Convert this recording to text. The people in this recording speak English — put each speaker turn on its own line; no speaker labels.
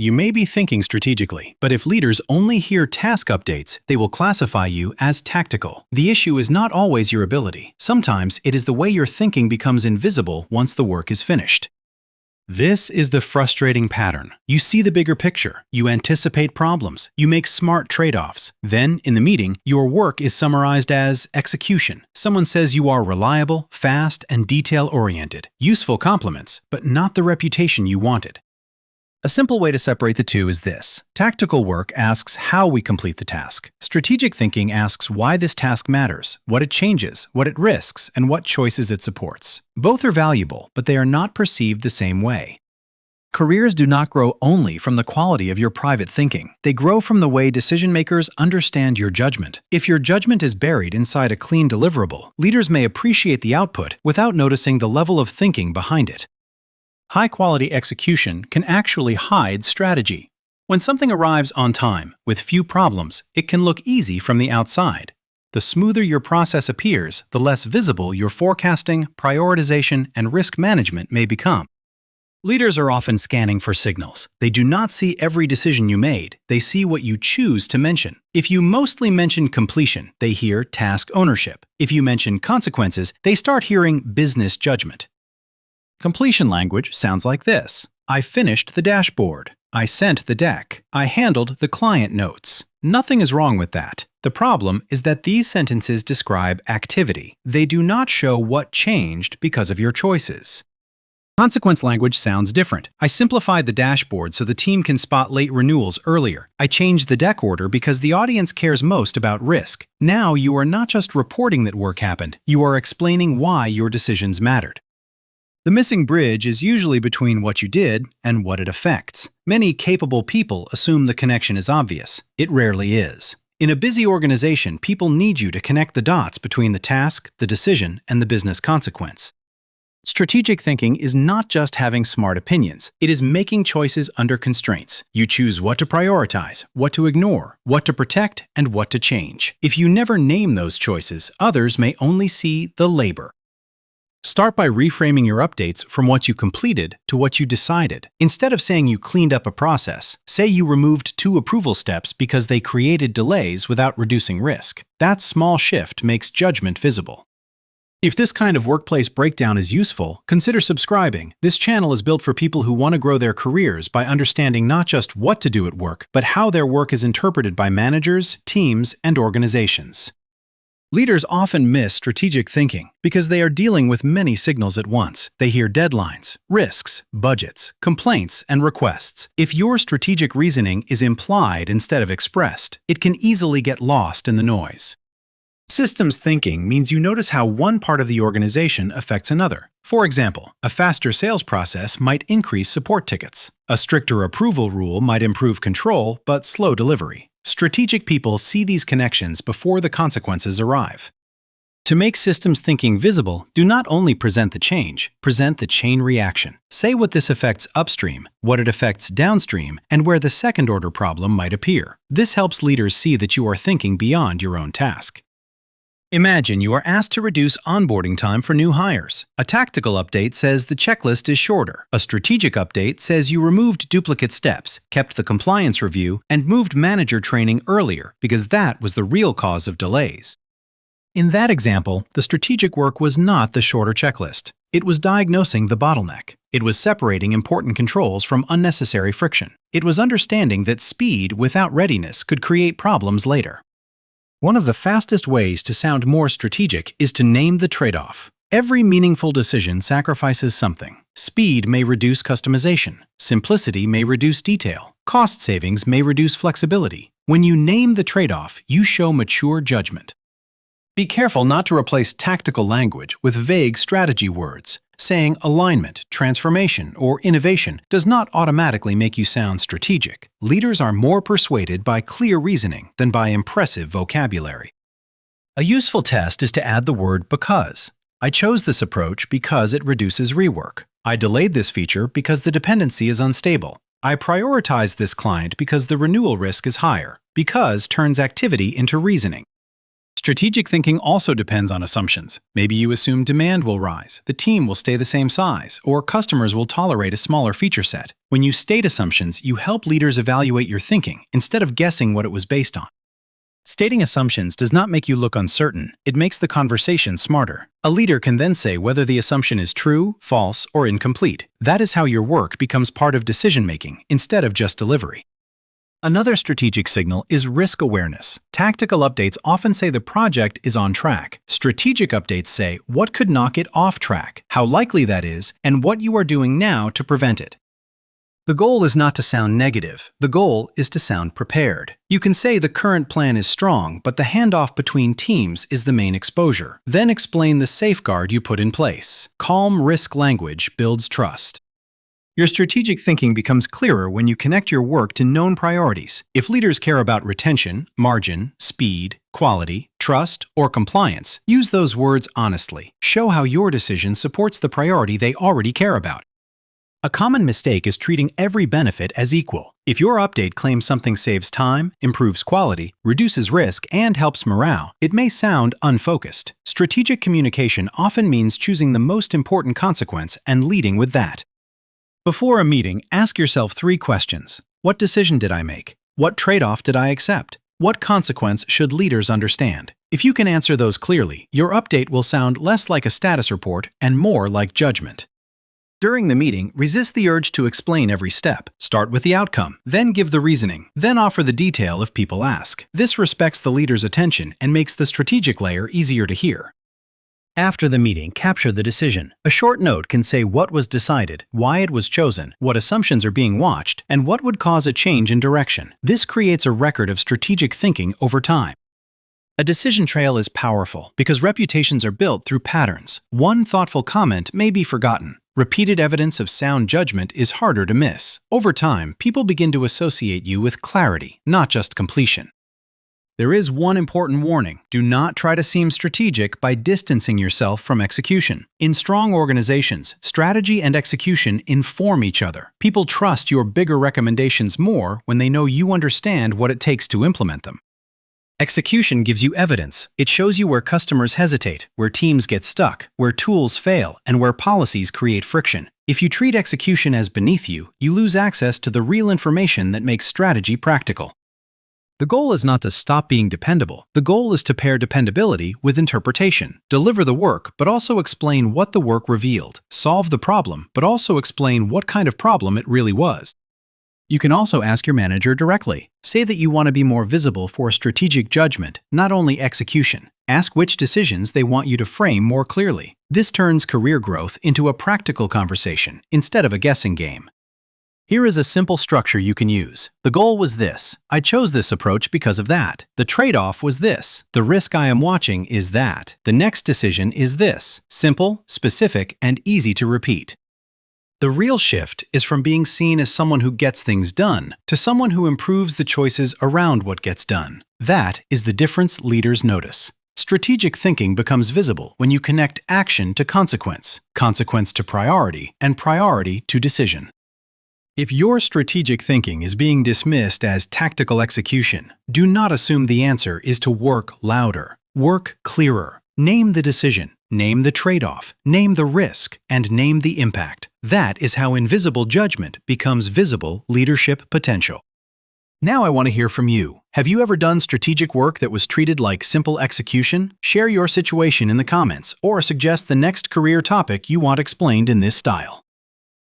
You may be thinking strategically, but if leaders only hear task updates, they will classify you as tactical. The issue is not always your ability. Sometimes it is the way your thinking becomes invisible once the work is finished. This is the frustrating pattern. You see the bigger picture, you anticipate problems, you make smart trade-offs. Then, in the meeting, your work is summarized as execution. Someone says you are reliable, fast, and detail-oriented. Useful compliments, but not the reputation you wanted. A simple way to separate the two is this. Tactical work asks how we complete the task. Strategic thinking asks why this task matters, what it changes, what it risks, and what choices it supports. Both are valuable, but they are not perceived the same way. Careers do not grow only from the quality of your private thinking. They grow from the way decision-makers understand your judgment. If your judgment is buried inside a clean deliverable, leaders may appreciate the output without noticing the level of thinking behind it. High-quality execution can actually hide strategy. When something arrives on time, with few problems, it can look easy from the outside. The smoother your process appears, the less visible your forecasting, prioritization, and risk management may become. Leaders are often scanning for signals. They do not see every decision you made. They see what you choose to mention. If you mostly mention completion, they hear task ownership. If you mention consequences, they start hearing business judgment. Completion language sounds like this. I finished the dashboard. I sent the deck. I handled the client notes. Nothing is wrong with that. The problem is that these sentences describe activity. They do not show what changed because of your choices. Consequence language sounds different. I simplified the dashboard so the team can spot late renewals earlier. I changed the deck order because the audience cares most about risk. Now you are not just reporting that work happened. You are explaining why your decisions mattered. The missing bridge is usually between what you did and what it affects. Many capable people assume the connection is obvious. It rarely is. In a busy organization, people need you to connect the dots between the task, the decision, and the business consequence. Strategic thinking is not just having smart opinions. It is making choices under constraints. You choose what to prioritize, what to ignore, what to protect, and what to change. If you never name those choices, others may only see the labor. Start by reframing your updates from what you completed to what you decided. Instead of saying you cleaned up a process, say you removed 2 approval steps because they created delays without reducing risk. That small shift makes judgment visible. If this kind of workplace breakdown is useful, consider subscribing. This channel is built for people who want to grow their careers by understanding not just what to do at work, but how their work is interpreted by managers, teams, and organizations. Leaders often miss strategic thinking because they are dealing with many signals at once. They hear deadlines, risks, budgets, complaints, and requests. If your strategic reasoning is implied instead of expressed, it can easily get lost in the noise. Systems thinking means you notice how one part of the organization affects another. For example, a faster sales process might increase support tickets. A stricter approval rule might improve control but slow delivery. Strategic people see these connections before the consequences arrive. To make systems thinking visible, do not only present the change, present the chain reaction. Say what this affects upstream, what it affects downstream, and where the second-order problem might appear. This helps leaders see that you are thinking beyond your own task. Imagine you are asked to reduce onboarding time for new hires. A tactical update says the checklist is shorter. A strategic update says you removed duplicate steps, kept the compliance review, and moved manager training earlier because that was the real cause of delays. In that example, the strategic work was not the shorter checklist. It was diagnosing the bottleneck. It was separating important controls from unnecessary friction. It was understanding that speed without readiness could create problems later. One of the fastest ways to sound more strategic is to name the trade-off. Every meaningful decision sacrifices something. Speed may reduce customization. Simplicity may reduce detail. Cost savings may reduce flexibility. When you name the trade-off, you show mature judgment. Be careful not to replace tactical language with vague strategy words. Saying alignment, transformation, or innovation does not automatically make you sound strategic. Leaders are more persuaded by clear reasoning than by impressive vocabulary. A useful test is to add the word because. I chose this approach because it reduces rework. I delayed this feature because the dependency is unstable. I prioritized this client because the renewal risk is higher. Because turns activity into reasoning. Strategic thinking also depends on assumptions. Maybe you assume demand will rise, the team will stay the same size, or customers will tolerate a smaller feature set. When you state assumptions, you help leaders evaluate your thinking instead of guessing what it was based on. Stating assumptions does not make you look uncertain, it makes the conversation smarter. A leader can then say whether the assumption is true, false, or incomplete. That is how your work becomes part of decision-making instead of just delivery. Another strategic signal is risk awareness. Tactical updates often say the project is on track. Strategic updates say what could knock it off track, how likely that is, and what you are doing now to prevent it. The goal is not to sound negative. The goal is to sound prepared. You can say the current plan is strong, but the handoff between teams is the main exposure. Then explain the safeguard you put in place. Calm risk language builds trust. Your strategic thinking becomes clearer when you connect your work to known priorities. If leaders care about retention, margin, speed, quality, trust, or compliance, use those words honestly. Show how your decision supports the priority they already care about. A common mistake is treating every benefit as equal. If your update claims something saves time, improves quality, reduces risk, and helps morale, it may sound unfocused. Strategic communication often means choosing the most important consequence and leading with that. Before a meeting, ask yourself 3 questions. What decision did I make? What trade-off did I accept? What consequence should leaders understand? If you can answer those clearly, your update will sound less like a status report and more like judgment. During the meeting, resist the urge to explain every step. Start with the outcome, then give the reasoning, then offer the detail if people ask. This respects the leader's attention and makes the strategic layer easier to hear. After the meeting, capture the decision. A short note can say what was decided, why it was chosen, what assumptions are being watched, and what would cause a change in direction. This creates a record of strategic thinking over time. A decision trail is powerful because reputations are built through patterns. One thoughtful comment may be forgotten. Repeated evidence of sound judgment is harder to miss. Over time, people begin to associate you with clarity, not just completion. There is one important warning. Do not try to seem strategic by distancing yourself from execution. In strong organizations, strategy and execution inform each other. People trust your bigger recommendations more when they know you understand what it takes to implement them. Execution gives you evidence. It shows you where customers hesitate, where teams get stuck, where tools fail, and where policies create friction. If you treat execution as beneath you, you lose access to the real information that makes strategy practical. The goal is not to stop being dependable. The goal is to pair dependability with interpretation. Deliver the work, but also explain what the work revealed. Solve the problem, but also explain what kind of problem it really was. You can also ask your manager directly. Say that you want to be more visible for strategic judgment, not only execution. Ask which decisions they want you to frame more clearly. This turns career growth into a practical conversation instead of a guessing game. Here is a simple structure you can use. The goal was this. I chose this approach because of that. The trade-off was this. The risk I am watching is that. The next decision is this. Simple, specific, and easy to repeat. The real shift is from being seen as someone who gets things done to someone who improves the choices around what gets done. That is the difference leaders notice. Strategic thinking becomes visible when you connect action to consequence, consequence to priority, and priority to decision. If your strategic thinking is being dismissed as tactical execution, do not assume the answer is to work louder. Work clearer. Name the decision, name the trade-off, name the risk, and name the impact. That is how invisible judgment becomes visible leadership potential. Now I want to hear from you. Have you ever done strategic work that was treated like simple execution? Share your situation in the comments or suggest the next career topic you want explained in this style.